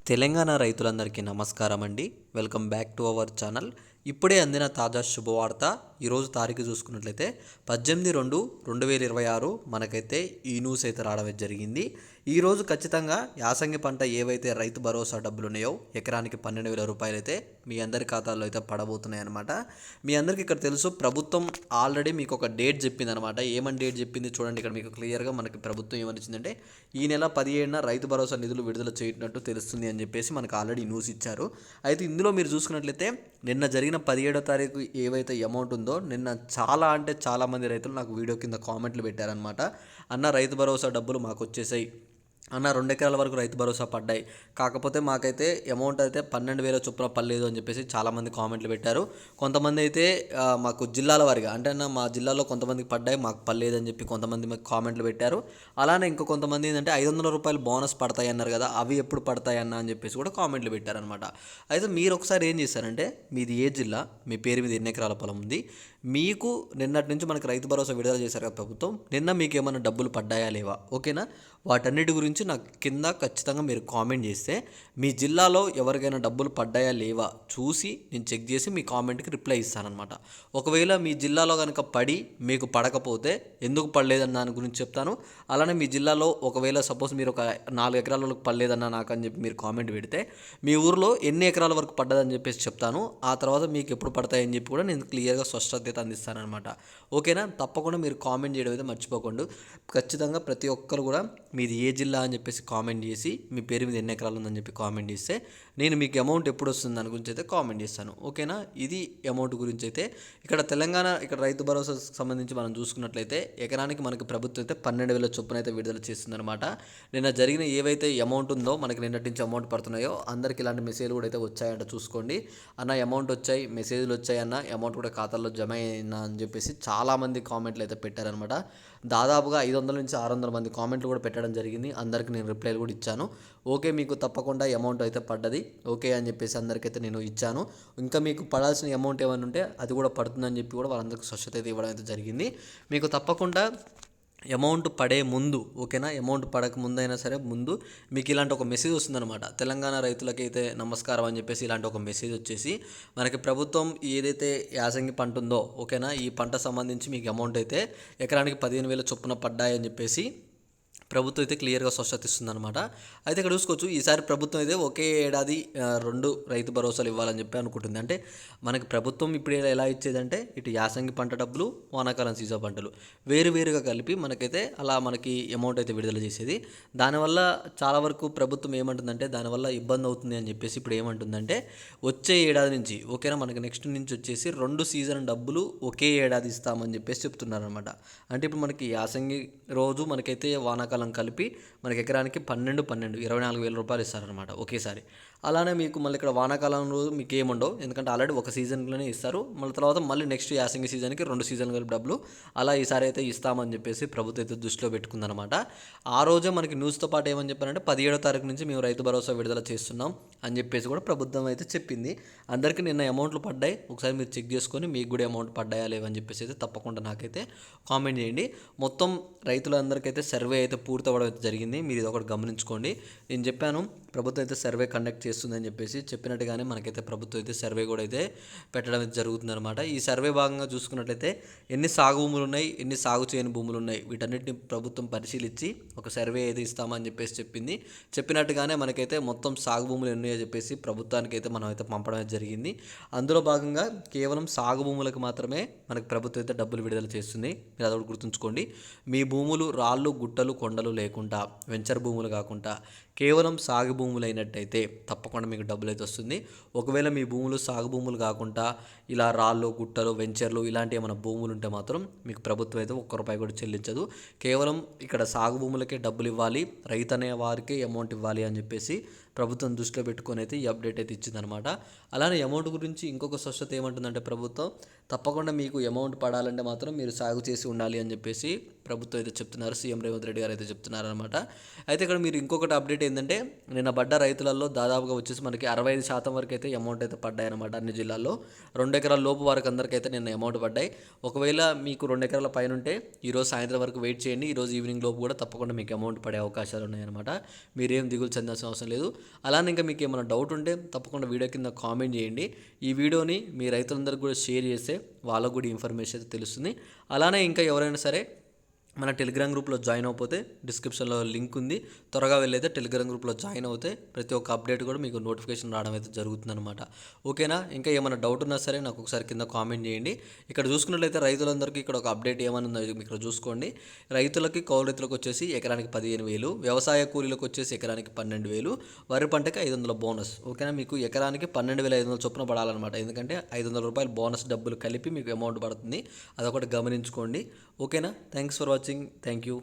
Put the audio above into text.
తెలంగాణ రైతులందరికీ నమస్కారం అండి. Welcome back to our channel. ఇప్పుడే అందిన తాజా శుభవార్త. ఈరోజు తారీఖు చూసుకున్నట్లయితే 18/2/2026 మనకైతే ఈ న్యూస్ అయితే రావడం జరిగింది. ఈరోజు ఖచ్చితంగా యాసంగి పంట ఏవైతే రైతు భరోసా డబ్బులు ఉన్నాయో ఎకరానికి 12,000 రూపాయలు అయితే మీ అందరి ఖాతాల్లో అయితే పడబోతున్నాయి అనమాట. మీ అందరికీ ఇక్కడ తెలుసు, ప్రభుత్వం ఆల్రెడీ మీకు ఒక డేట్ చెప్పింది అనమాట. ఏమని డేట్ చెప్పింది చూడండి. ఇక్కడ మీకు క్లియర్గా మనకి ప్రభుత్వం ఏమనిచ్చిందంటే ఈ నెల 17న రైతు భరోసా నిధులు విడుదల చేయనట్టు తెలుస్తుంది అని చెప్పేసి మనకు ఆల్రెడీ న్యూస్ ఇచ్చారు. అయితే ఇందులో మీరు చూసుకున్నట్లయితే నిన్న జరిగిన 17వ తారీఖు ఏవైతే అమౌంట్ ఉందో నిన్న చాలామంది రైతులు నాకు వీడియో కింద కామెంట్లు పెట్టారనమాట. అన్న రైతు భరోసా డబ్బులు మాకు వచ్చేసాయి అన్న, 2 ఎకరాల వరకు రైతు భరోసా పడ్డాయి, కాకపోతే మాకైతే అమౌంట్ అయితే 12,000 చొప్పున పడలేదు అని చెప్పేసి చాలామంది కామెంట్లు పెట్టారు. కొంతమంది అయితే మాకు జిల్లాల వారిగా అంటే అన్న మా జిల్లాలో కొంతమందికి పడ్డాయి మాకు పడలేదు అని చెప్పి కొంతమంది మాకు కామెంట్లు పెట్టారు. అలానే ఇంకో కొంతమంది ఏంటంటే 500 రూపాయలు బోనస్ పడతాయి అన్నారు కదా, అవి ఎప్పుడు పడతాయి అన్న అని చెప్పేసి కూడా కామెంట్లు పెట్టారనమాట. అయితే మీరు ఒకసారి ఏం చేశారంటే మీది ఏ జిల్లా, మీ పేరు మీద ఎన్ని ఎకరాల పొలం ఉంది, మీకు నిన్నటి నుంచి మనకు రైతు భరోసా విడుదల చేశారు కదా ప్రభుత్వం, నిన్న మీకు ఏమైనా డబ్బులు పడ్డాయా లేవా, ఓకేనా? వాటన్నిటి గురించి నాకు కింద ఖచ్చితంగా మీరు కామెంట్ చేస్తే మీ జిల్లాలో ఎవరికైనా డబ్బులు పడ్డాయా లేవా చూసి నేను చెక్ చేసి మీ కామెంట్కి రిప్లై ఇస్తానన్నమాట. ఒకవేళ మీ జిల్లాలో కనుక పడి మీకు పడకపోతే ఎందుకు పడలేదన్న దాని గురించి చెప్తాను. అలానే మీ జిల్లాలో ఒకవేళ సపోజ్ మీరు ఒక 4 ఎకరాల వరకు పడలేదన్న నాకు అని చెప్పి మీరు కామెంట్ పెడితే మీ ఊరిలో ఎన్ని ఎకరాల వరకు పడ్డదని చెప్పేసి చెప్తాను. ఆ తర్వాత మీకు ఎప్పుడు పడతాయని చెప్పి కూడా నేను క్లియర్గా స్పష్టత అందిస్తానన్నమాట. ఓకేనా? తప్పకుండా మీరు కామెంట్ చేయడం అయితే మర్చిపోకండి. ఖచ్చితంగా ప్రతి ఒక్కరు కూడా మీది ఏ జిల్లా అని చెప్పేసి కామెంట్ చేసి మీ పేరు మీద ఎన్ని ఎకరాలు ఉందని చెప్పి కామెంట్ చేస్తే నేను మీకు అమౌంట్ ఎప్పుడు వస్తుంది దాని గురించి అయితే కామెంట్ చేస్తాను. ఓకేనా? ఇది అమౌంట్ గురించి అయితే ఇక్కడ తెలంగాణ ఇక్కడ రైతు భరోసా సంబంధించి మనం చూసుకున్నట్లయితే ఎకరానికి మనకి ప్రభుత్వం అయితే 12,000 చొప్పున అయితే విడుదల చేస్తుందన్నమాట. నిన్న జరిగిన ఏవైతే అమౌంట్ ఉందో మనకి నిన్నటి నుంచి అమౌంట్ పడుతున్నాయో అందరికి ఇలాంటి మెసేజ్లు కూడా అయితే వచ్చాయంట. చూసుకోండి అన్న, అమౌంట్ వచ్చాయి, మెసేజ్లు వచ్చాయి అన్న, అమౌంట్ కూడా ఖాతాల్లో జమ అయినా అని చెప్పేసి చాలామంది కామెంట్లు అయితే పెట్టారనమాట. దాదాపుగా 500 నుంచి 600 మంది కామెంట్లు కూడా పెట్టడం జరిగింది. అందరికీ నేను రిప్లైలు కూడా ఇచ్చాను. ఓకే, మీకు తప్పకుండా అమౌంట్ అయితే పడ్డది ఓకే అని చెప్పేసి అందరికైతే నేను ఇచ్చాను. ఇంకా మీకు పడాల్సిన అమౌంట్ ఏమైనా ఉంటే అది కూడా పడుతుందని చెప్పి కూడా వాళ్ళందరికీ స్వచ్ఛత అయితే ఇవ్వడం అయితే జరిగింది. మీకు తప్పకుండా అమౌంట్ పడే ముందు, ఓకేనా, అమౌంట్ పడక ముందు అయినా సరే ముందు మీకు ఇలాంటి ఒక మెసేజ్ వస్తుందన్నమాట. తెలంగాణ రైతులకైతే నమస్కారం అని చెప్పేసి ఇలాంటి ఒక మెసేజ్ వచ్చేసి మనకి ప్రభుత్వం ఏదైతే యాసంగి పంట ఉందో, ఓకేనా, ఈ పంట సంబంధించి మీకు అమౌంట్ అయితే ఎకరానికి 15,000 చొప్పున పడ్డాయని చెప్పేసి ప్రభుత్వం అయితే క్లియర్గా స్పష్టత ఇస్తుందన్నమాట. అయితే ఇక్కడ చూసుకోవచ్చు, ఈసారి ప్రభుత్వం అయితే ఒకే ఏడాది 2 రైతు భరోసాలు ఇవ్వాలని చెప్పి అనుకుంటుంది. అంటే మనకి ప్రభుత్వం ఇప్పుడు ఎలా ఇచ్చేదంటే ఇటు యాసంగి పంట డబ్బులు, వానాకాలం సీజన్ పంటలు వేరువేరుగా కలిపి మనకైతే అలా మనకి అమౌంట్ అయితే విడుదల చేసేది. దానివల్ల చాలా వరకు ప్రభుత్వం ఏమంటుందంటే దానివల్ల ఇబ్బంది అవుతుంది అని చెప్పేసి ఇప్పుడు ఏమంటుందంటే వచ్చే ఏడాది నుంచి, ఓకేనా, మనకి నెక్స్ట్ నుంచి వచ్చేసి 2 సీజన్ డబ్బులు ఒకే ఏడాది ఇస్తామని చెప్పేసి చెప్తున్నారనమాట. అంటే ఇప్పుడు మనకి యాసంగి రోజు మనకైతే వానాకాలం కలిపి మనకి ఎకరానికి 24,000 రూపాయలు ఇస్తారనమాట ఒకేసారి. అలానే మీకు మళ్ళీ ఇక్కడ వానాకాలం రోజు మీకు ఏముండవు, ఎందుకంటే ఆల్రెడీ ఒక సీజన్లోనే ఇస్తారు. మళ్ళీ తర్వాత మళ్ళీ నెక్స్ట్ యాసంగి సీజన్కి 2 సీజన్ కలిపి డబ్బులు అలా ఈసారి అయితే ఇస్తామని చెప్పేసి ప్రభుత్వం అయితే దృష్టిలో పెట్టుకుందనమాట. ఆ రోజే మనకి న్యూస్తో పాటు ఏమని చెప్పారంటే 17వ తారీఖు నుంచి మేము రైతు భరోసా విడుదల చేస్తున్నాం అని చెప్పేసి కూడా ప్రభుత్వం అయితే చెప్పింది. అందరికీ నిన్న అమౌంట్లు పడ్డాయి, ఒకసారి మీరు చెక్ చేసుకొని మీకు కూడా అమౌంట్ పడ్డాయా లేవని చెప్పేసి అయితే తప్పకుండా నాకైతే కామెంట్ చేయండి. మొత్తం రైతులందరికైతే సర్వే అయితే పూర్తవడం అయితే జరిగింది. మీరు ఇది ఒకటి గమనించుకోండి. నేను చెప్పాను ప్రభుత్వం అయితే సర్వే కండక్ట్ చేస్తుందని చెప్పేసి, చెప్పినట్టుగానే మనకైతే ప్రభుత్వం అయితే సర్వే కూడా అయితే పెట్టడం అయితే జరుగుతుందన్నమాట. ఈ సర్వే భాగంగా చూసుకున్నట్లయితే ఎన్ని సాగు భూములు ఉన్నాయి, ఎన్ని సాగు చేయని భూములు ఉన్నాయి, వీటన్నిటిని ప్రభుత్వం పరిశీలించి ఒక సర్వే అయితే ఇస్తామని చెప్పేసి చెప్పింది. చెప్పినట్టుగానే మనకైతే మొత్తం సాగు భూములు ఉన్నాయో చెప్పేసి ప్రభుత్వానికి అయితే మనం అయితే పంపడం అయితే జరిగింది. అందులో భాగంగా కేవలం సాగు భూములకు మాత్రమే మనకి ప్రభుత్వం అయితే డబ్బులు విడుదల చేస్తుంది. మీరు అదొకటి గుర్తుంచుకోండి. మీ భూములు రాళ్ళు, గుట్టలు, కొండలు లేకుండా, వెంచర్ భూములు కాకుండా కేవలం సాగు భూములు అయినట్టయితే తప్పకుండా మీకు డబ్బులు అయితే వస్తుంది. ఒకవేళ మీ భూములు సాగు భూములు కాకుండా ఇలా రాళ్ళు, గుట్టలు, వెంచర్లు ఇలాంటి ఏమైనా భూములు ఉంటే మాత్రం మీకు ప్రభుత్వం అయితే ₹1 కూడా చెల్లించదు. కేవలం ఇక్కడ సాగు భూములకే డబ్బులు ఇవ్వాలి, రైతు అనే వారికి అమౌంట్ ఇవ్వాలి అని చెప్పేసి ప్రభుత్వం దృష్టిలో పెట్టుకొని అయితే ఈ అప్డేట్ అయితే ఇచ్చిందనమాట. అలానే అమౌంట్ గురించి ఇంకొక స్పష్టత ఏమంటుందంటే ప్రభుత్వం తప్పకుండా మీకు అమౌంట్ పడాలంటే మాత్రం మీరు సాగు చేసి ఉండాలి అని చెప్పేసి ప్రభుత్వం అయితే చెప్తున్నారు. సీఎం రేవంత్ రెడ్డి గారు అయితే చెప్తున్నారనమాట. అయితే ఇక్కడ మీరు ఇంకొకటి అప్డేట్ ఏంటంటే నిన్న పడ్డ రైతులలో దాదాపుగా వచ్చేసి మనకి 65% వరకు అయితే అమౌంట్ అయితే పడ్డాయి అనమాట అన్ని జిల్లాల్లో. 2 ఎకరాల లోపు వారికి అందరికైతే నిన్న అమౌంట్ పడ్డాయి. ఒకవేళ మీకు 2 ఎకరాల పైన ఉంటే ఈరోజు సాయంత్రం వరకు వెయిట్ చేయండి. ఈరోజు ఈవినింగ్ లోపు కూడా తప్పకుండా మీకు అమౌంట్ పడే అవకాశాలు ఉన్నాయన్నమాట. మీరేం దిగులు చెందాల్సిన అవసరం లేదు. అలానే ఇంకా మీకు ఏమైనా డౌట్ ఉంటే తప్పకుండా వీడియో కింద కామెంట్ చేయండి. ఈ వీడియోని మీ రైతులందరికీ కూడా షేర్ చేస్తే వాళ్ళకు కూడా ఇన్ఫర్మేషన్ అయితే తెలుస్తుంది. అలానే ఇంకా ఎవరైనా సరే మన టెలిగ్రామ్ గ్రూప్లో జాయిన్ అయిపోతే డిస్క్రిప్షన్లో లింక్ ఉంది. త్వరగా వెళ్ళైతే టెలిగ్రామ్ గ్రూప్లో జాయిన్ అవుతే ప్రతి ఒక్క అప్డేట్ కూడా మీకు నోటిఫికేషన్ రావడం అయితే జరుగుతుందన్నమాట. ఓకేనా? ఇంకా ఏమైనా డౌట్ ఉన్నా సరే నాకు ఒకసారి కింద కామెంట్ చేయండి. ఇక్కడ చూసుకున్నట్లయితే రైతులందరికీ ఇక్కడ ఒక అప్డేట్ ఏమైనా ఉందో ఇక్కడ చూసుకోండి. రైతులకి కౌలు రైతులకు వచ్చేసి ఎకరానికి 15,000, వ్యవసాయ కూలీలకు వచ్చేసి ఎకరానికి 12,000, వరి పంటకి 500 బోనస్. ఓకేనా? మీకు ఎకరానికి 12,500 చొప్పున పడాలన్నమాట. ఎందుకంటే 500 రూపాయలు బోనస్ డబ్బులు కలిపి మీకు అమౌంట్ పడుతుంది. అదొకటి గమనించుకోండి. ఓకేనా? Thanks for watching. Thank you.